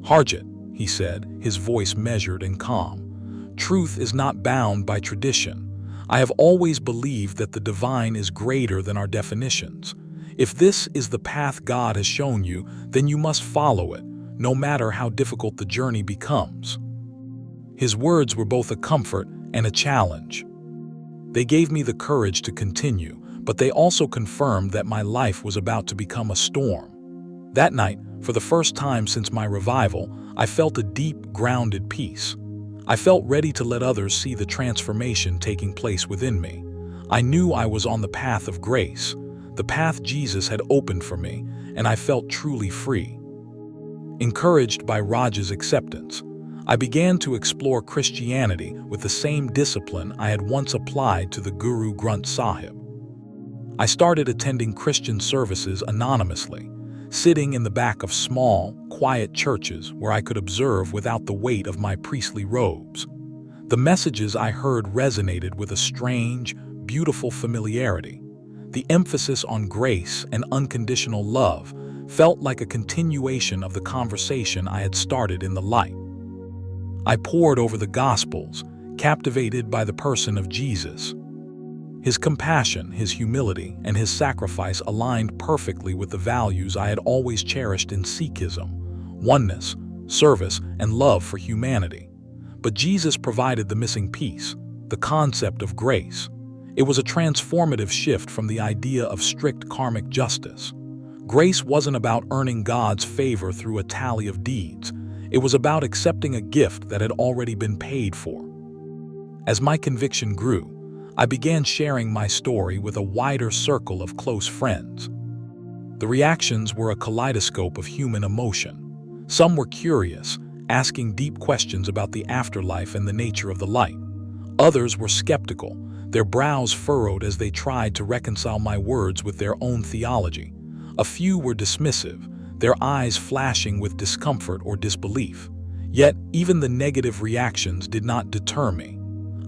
"Harjit," he said, his voice measured and calm, "truth is not bound by tradition. I have always believed that the divine is greater than our definitions. If this is the path God has shown you, then you must follow it, no matter how difficult the journey becomes." His words were both a comfort and a challenge. They gave me the courage to continue, but they also confirmed that my life was about to become a storm. That night, for the first time since my revival, I felt a deep, grounded peace. I felt ready to let others see the transformation taking place within me. I knew I was on the path of grace, the path Jesus had opened for me, and I felt truly free. Encouraged by Raj's acceptance, I began to explore Christianity with the same discipline I had once applied to the Guru Granth Sahib. I started attending Christian services anonymously, sitting in the back of small, quiet churches where I could observe without the weight of my priestly robes. The messages I heard resonated with a strange, beautiful familiarity. The emphasis on grace and unconditional love felt like a continuation of the conversation I had started in the light. I pored over the Gospels, captivated by the person of Jesus. His compassion, his humility, and his sacrifice aligned perfectly with the values I had always cherished in Sikhism: oneness, service, and love for humanity. But Jesus provided the missing piece, the concept of grace. It was a transformative shift from the idea of strict karmic justice. Grace wasn't about earning God's favor through a tally of deeds. It was about accepting a gift that had already been paid for. As my conviction grew, I began sharing my story with a wider circle of close friends. The reactions were a kaleidoscope of human emotion. Some were curious, asking deep questions about the afterlife and the nature of the light. Others were skeptical, their brows furrowed as they tried to reconcile my words with their own theology. A few were dismissive, their eyes flashing with discomfort or disbelief. Yet, even the negative reactions did not deter me.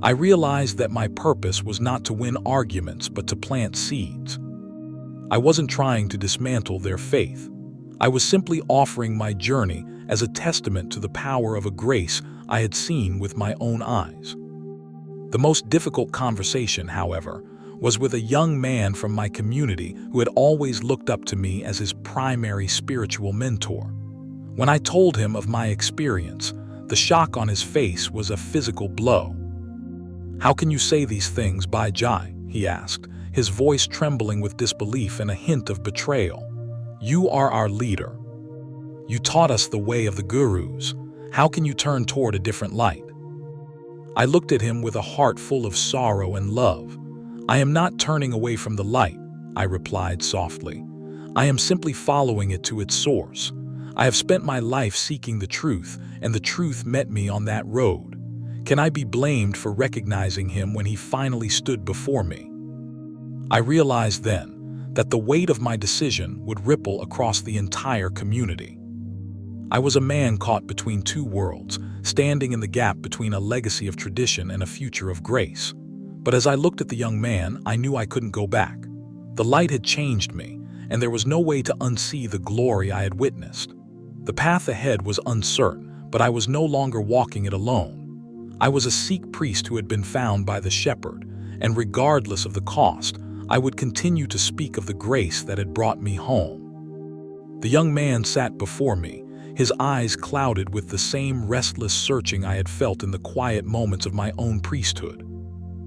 I realized that my purpose was not to win arguments but to plant seeds. I wasn't trying to dismantle their faith. I was simply offering my journey as a testament to the power of a grace I had seen with my own eyes. The most difficult conversation, however, was with a young man from my community who had always looked up to me as his primary spiritual mentor. When I told him of my experience, the shock on his face was a physical blow. "How can you say these things, Bhai Jai?" he asked, his voice trembling with disbelief and a hint of betrayal. "You are our leader. You taught us the way of the gurus. How can you turn toward a different light?" I looked at him with a heart full of sorrow and love. "I am not turning away from the light," I replied softly. "I am simply following it to its source. I have spent my life seeking the truth, and the truth met me on that road. Can I be blamed for recognizing him when he finally stood before me?" I realized then that the weight of my decision would ripple across the entire community. I was a man caught between two worlds, standing in the gap between a legacy of tradition and a future of grace. But as I looked at the young man, I knew I couldn't go back. The light had changed me, and there was no way to unsee the glory I had witnessed. The path ahead was uncertain, but I was no longer walking it alone. I was a Sikh priest who had been found by the shepherd, and regardless of the cost, I would continue to speak of the grace that had brought me home. The young man sat before me, his eyes clouded with the same restless searching I had felt in the quiet moments of my own priesthood.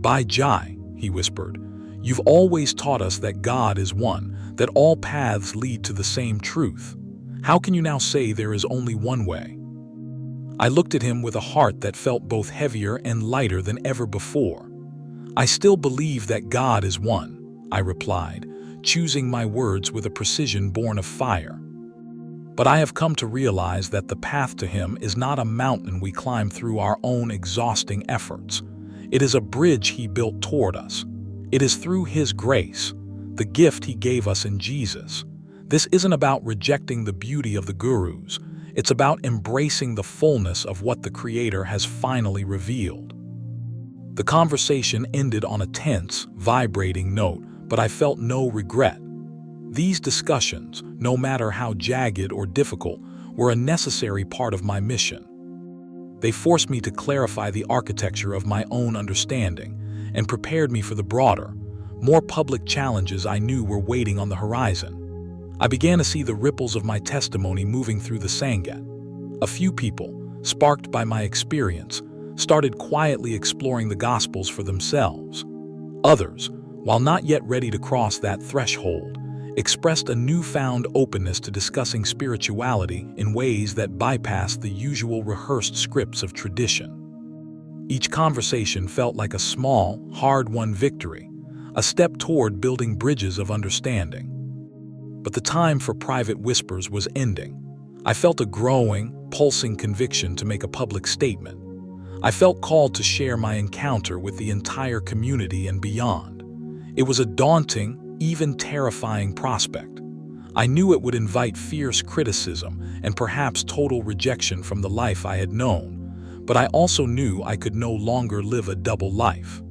"Bhai Jai," he whispered, "you've always taught us that God is one, that all paths lead to the same truth. How can you now say there is only one way?" I looked at him with a heart that felt both heavier and lighter than ever before. "I still believe that God is one," I replied, choosing my words with a precision born of fire. "But I have come to realize that the path to Him is not a mountain we climb through our own exhausting efforts. It is a bridge He built toward us. It is through His grace, the gift He gave us in Jesus. This isn't about rejecting the beauty of the gurus. It's about embracing the fullness of what the Creator has finally revealed." The conversation ended on a tense, vibrating note, but I felt no regret. These discussions, no matter how jagged or difficult, were a necessary part of my mission. They forced me to clarify the architecture of my own understanding and prepared me for the broader, more public challenges I knew were waiting on the horizon. I began to see the ripples of my testimony moving through the Sangat. A few people, sparked by my experience, started quietly exploring the Gospels for themselves. Others, while not yet ready to cross that threshold, expressed a newfound openness to discussing spirituality in ways that bypassed the usual rehearsed scripts of tradition. Each conversation felt like a small, hard-won victory, a step toward building bridges of understanding. But the time for private whispers was ending. I felt a growing, pulsing conviction to make a public statement. I felt called to share my encounter with the entire community and beyond. It was a daunting, even terrifying prospect. I knew it would invite fierce criticism and perhaps total rejection from the life I had known, but I also knew I could no longer live a double life.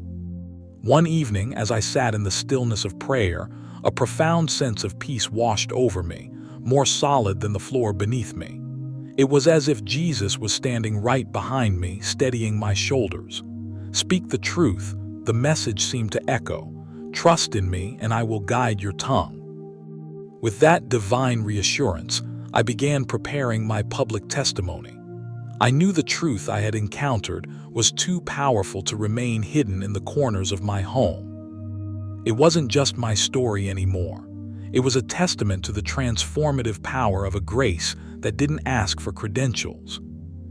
One evening, as I sat in the stillness of prayer, a profound sense of peace washed over me, more solid than the floor beneath me. It was as if Jesus was standing right behind me, steadying my shoulders. "Speak the truth," the message seemed to echo. "Trust in me and I will guide your tongue." With that divine reassurance, I began preparing my public testimony. I knew the truth I had encountered was too powerful to remain hidden in the corners of my home. It wasn't just my story anymore. It was a testament to the transformative power of a grace that didn't ask for credentials.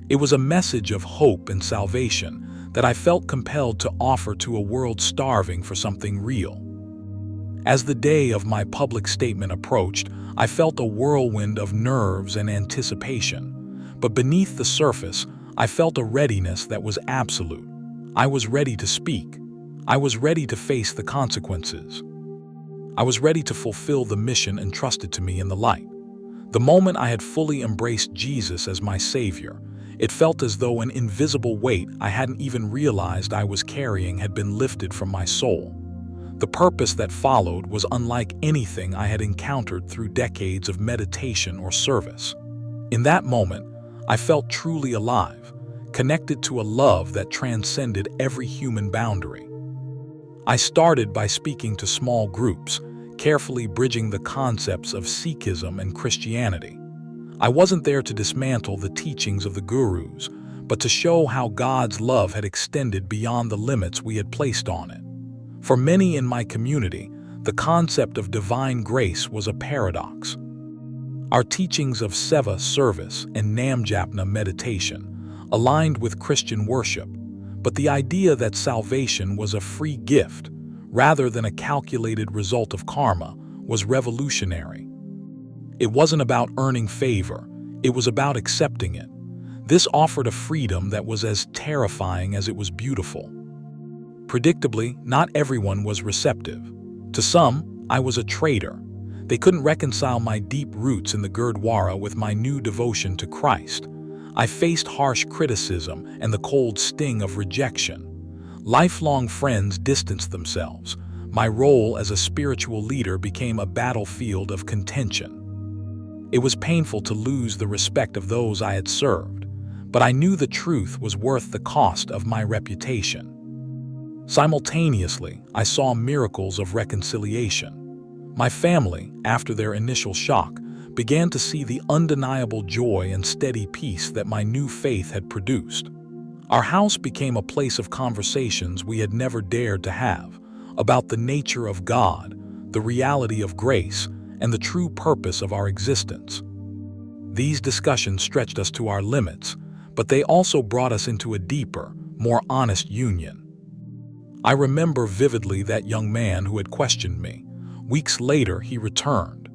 It was a message of hope and salvation that I felt compelled to offer to a world starving for something real. As the day of my public statement approached, I felt a whirlwind of nerves and anticipation. But beneath the surface, I felt a readiness that was absolute. I was ready to speak. I was ready to face the consequences. I was ready to fulfill the mission entrusted to me in the light. The moment I had fully embraced Jesus as my Savior, it felt as though an invisible weight I hadn't even realized I was carrying had been lifted from my soul. The purpose that followed was unlike anything I had encountered through decades of meditation or service. In that moment, I felt truly alive, connected to a love that transcended every human boundary. I started by speaking to small groups, carefully bridging the concepts of Sikhism and Christianity. I wasn't there to dismantle the teachings of the gurus, but to show how God's love had extended beyond the limits we had placed on it. For many in my community, the concept of divine grace was a paradox. Our teachings of Seva service and Namjapna meditation aligned with Christian worship, but the idea that salvation was a free gift, rather than a calculated result of karma, was revolutionary. It wasn't about earning favor, it was about accepting it. This offered a freedom that was as terrifying as it was beautiful. Predictably, not everyone was receptive. To some, I was a traitor. They couldn't reconcile my deep roots in the Gurdwara with my new devotion to Christ. I faced harsh criticism and the cold sting of rejection. Lifelong friends distanced themselves. My role as a spiritual leader became a battlefield of contention. It was painful to lose the respect of those I had served, but I knew the truth was worth the cost of my reputation. Simultaneously, I saw miracles of reconciliation. My family, after their initial shock, began to see the undeniable joy and steady peace that my new faith had produced. Our house became a place of conversations we had never dared to have, about the nature of God, the reality of grace, and the true purpose of our existence. These discussions stretched us to our limits, but they also brought us into a deeper, more honest union. I remember vividly that young man who had questioned me. Weeks later, he returned.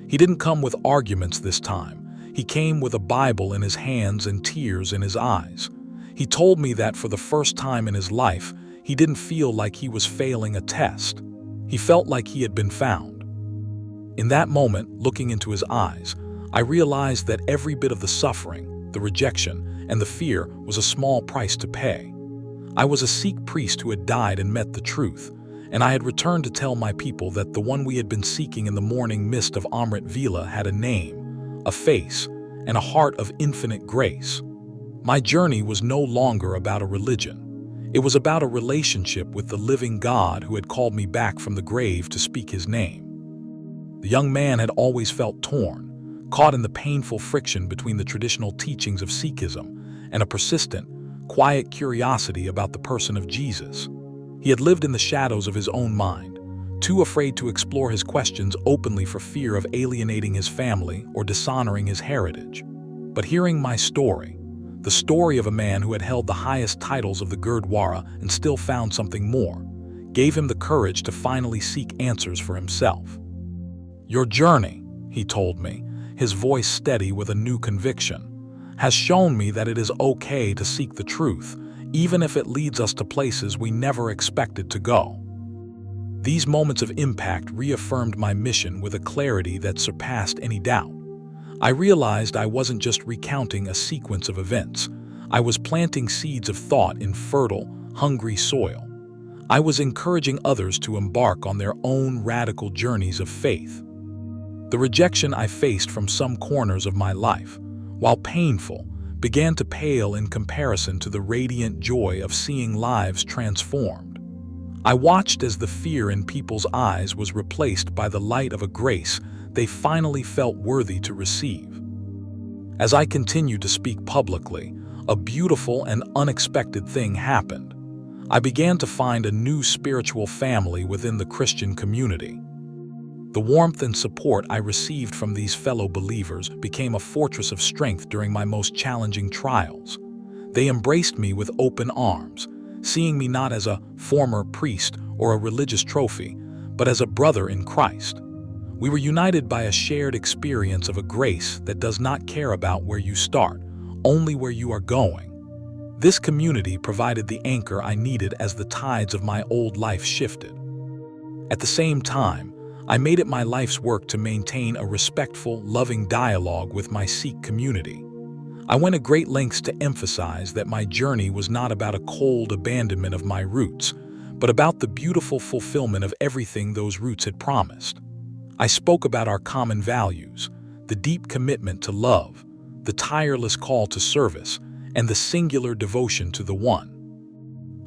He didn't come with arguments this time. He came with a Bible in his hands and tears in his eyes. He told me that for the first time in his life, he didn't feel like he was failing a test. He felt like he had been found. In that moment, looking into his eyes, I realized that every bit of the suffering, the rejection, and the fear was a small price to pay. I was a Sikh priest who had died and met the truth, and I had returned to tell my people that the one we had been seeking in the morning mist of Amrit Vila had a name, a face, and a heart of infinite grace. My journey was no longer about a religion. It was about a relationship with the living God who had called me back from the grave to speak his name. The young man had always felt torn, caught in the painful friction between the traditional teachings of Sikhism and a persistent, quiet curiosity about the person of Jesus. He had lived in the shadows of his own mind, too afraid to explore his questions openly for fear of alienating his family or dishonoring his heritage. But hearing my story, the story of a man who had held the highest titles of the Gurdwara and still found something more, gave him the courage to finally seek answers for himself. "Your journey," he told me, his voice steady with a new conviction, "has shown me that it is okay to seek the truth, even if it leads us to places we never expected to go." These moments of impact reaffirmed my mission with a clarity that surpassed any doubt. I realized I wasn't just recounting a sequence of events. I was planting seeds of thought in fertile, hungry soil. I was encouraging others to embark on their own radical journeys of faith. The rejection I faced from some corners of my life, while painful, began to pale in comparison to the radiant joy of seeing lives transformed. I watched as the fear in people's eyes was replaced by the light of a grace they finally felt worthy to receive. As I continued to speak publicly, a beautiful and unexpected thing happened. I began to find a new spiritual family within the Christian community. The warmth and support I received from these fellow believers became a fortress of strength during my most challenging trials. They embraced me with open arms, seeing me not as a former priest or a religious trophy, but as a brother in Christ. We were united by a shared experience of a grace that does not care about where you start, only where you are going. This community provided the anchor I needed as the tides of my old life shifted. At the same time, I made it my life's work to maintain a respectful, loving dialogue with my Sikh community. I went to great lengths to emphasize that my journey was not about a cold abandonment of my roots, but about the beautiful fulfillment of everything those roots had promised. I spoke about our common values, the deep commitment to love, the tireless call to service, and the singular devotion to the One.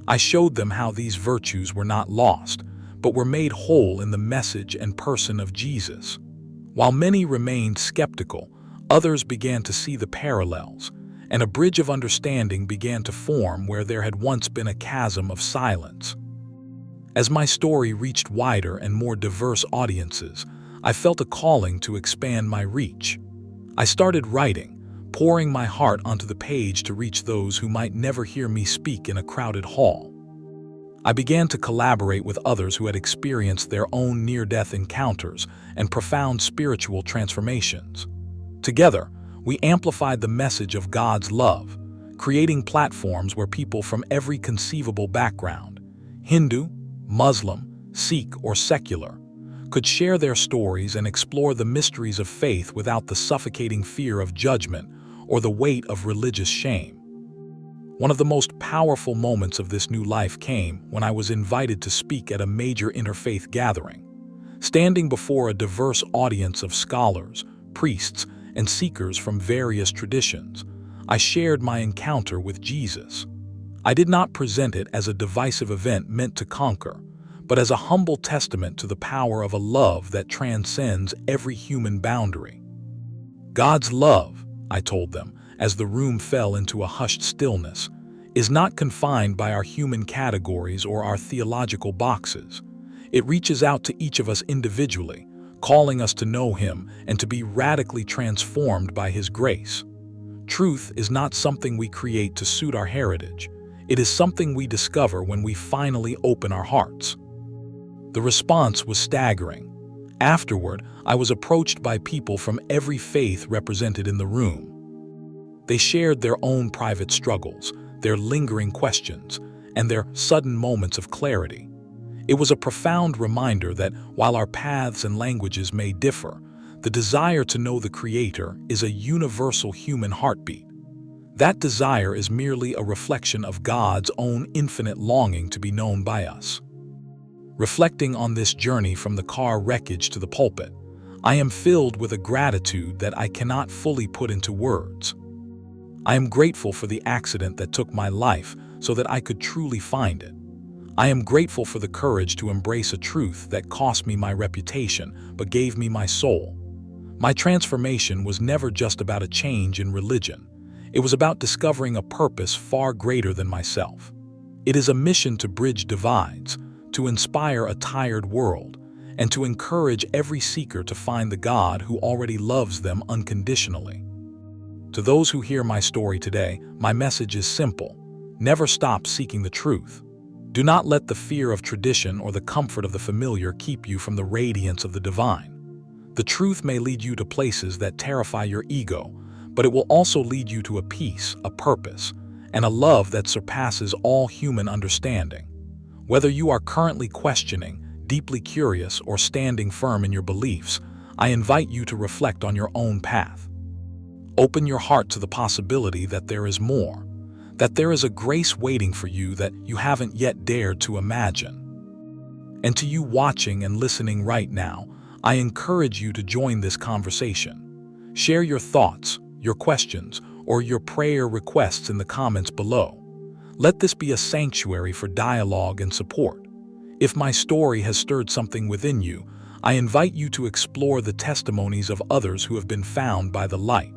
I showed them how these virtues were not lost, but were made whole in the message and person of Jesus. While many remained skeptical, others began to see the parallels, and a bridge of understanding began to form where there had once been a chasm of silence. As my story reached wider and more diverse audiences, I felt a calling to expand my reach. I started writing, pouring my heart onto the page to reach those who might never hear me speak in a crowded hall. I began to collaborate with others who had experienced their own near-death encounters and profound spiritual transformations. Together, we amplified the message of God's love, creating platforms where people from every conceivable background, Hindu, Muslim, Sikh, or secular, could share their stories and explore the mysteries of faith without the suffocating fear of judgment or the weight of religious shame. One of the most powerful moments of this new life came when I was invited to speak at a major interfaith gathering. Standing before a diverse audience of scholars, priests, and seekers from various traditions, I shared my encounter with Jesus. I did not present it as a divisive event meant to conquer, but as a humble testament to the power of a love that transcends every human boundary. God's love, I told them, as the room fell into a hushed stillness, is not confined by our human categories or our theological boxes. It reaches out to each of us individually, calling us to know Him and to be radically transformed by His grace. Truth is not something we create to suit our heritage. It is something we discover when we finally open our hearts. The response was staggering. Afterward, I was approached by people from every faith represented in the room. They shared their own private struggles, their lingering questions, and their sudden moments of clarity. It was a profound reminder that while our paths and languages may differ, the desire to know the Creator is a universal human heartbeat. That desire is merely a reflection of God's own infinite longing to be known by us. Reflecting on this journey from the car wreckage to the pulpit, I am filled with a gratitude that I cannot fully put into words. I am grateful for the accident that took my life so that I could truly find it. I am grateful for the courage to embrace a truth that cost me my reputation but gave me my soul. My transformation was never just about a change in religion. It was about discovering a purpose far greater than myself. It is a mission to bridge divides, to inspire a tired world, and to encourage every seeker to find the God who already loves them unconditionally. To those who hear my story today, my message is simple. Never stop seeking the truth. Do not let the fear of tradition or the comfort of the familiar keep you from the radiance of the divine. The truth may lead you to places that terrify your ego, but it will also lead you to a peace, a purpose, and a love that surpasses all human understanding. Whether you are currently questioning, deeply curious, or standing firm in your beliefs, I invite you to reflect on your own path. Open your heart to the possibility that there is more, that there is a grace waiting for you that you haven't yet dared to imagine. And to you watching and listening right now, I encourage you to join this conversation. Share your thoughts, your questions, or your prayer requests in the comments below. Let this be a sanctuary for dialogue and support. If my story has stirred something within you, I invite you to explore the testimonies of others who have been found by the light.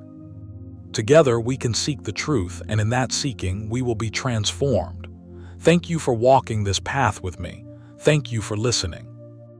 Together we can seek the truth, and in that seeking we will be transformed. Thank you for walking this path with me. Thank you for listening.